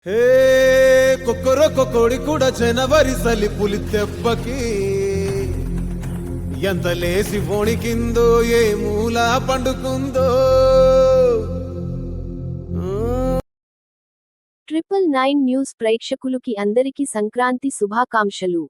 హే కొక్కరొక్క కోడి కూడా జనవరి సలి పులి దెబ్బకి ఎంత లేసి వణికిందో ఏ మూల పండుకుందో. 999 న్యూస్ ప్రేక్షకులకి అందరికీ సంక్రాంతి శుభాకాంక్షలు.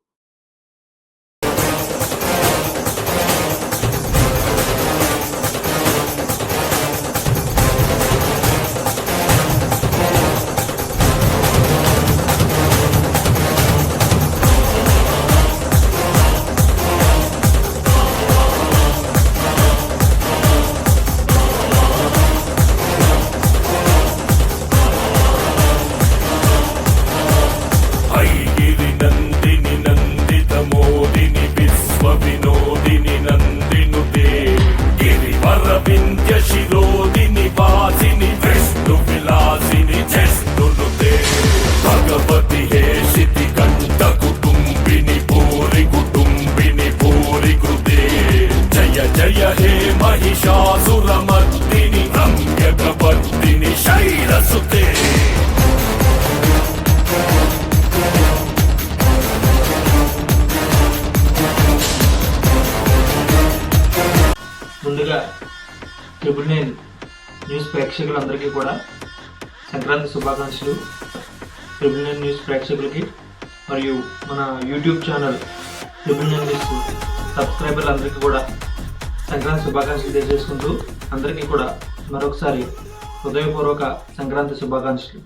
शिरोदिनि वासिनि विष्णु विलासिनि चेष्टुनुते भगवति हेशिति कंठ कुटुंबिनि भूरि कृते जय जय हे महिषासुरमर्दिनि रम्यकवर्दिनि शैलसुते. ముందుగా 999 న్యూస్ ప్రేక్షకులందరికీ కూడా సంక్రాంతి శుభాకాంక్షలు. 999 న్యూస్ ప్రేక్షకులకి మరియు మన యూట్యూబ్ ఛానల్ 999 న్యూస్ సబ్స్క్రైబర్లందరికీ కూడా సంక్రాంతి శుభాకాంక్షలు తెలియజేసుకుంటూ అందరికీ కూడా మరొకసారి హృదయపూర్వక సంక్రాంతి శుభాకాంక్షలు.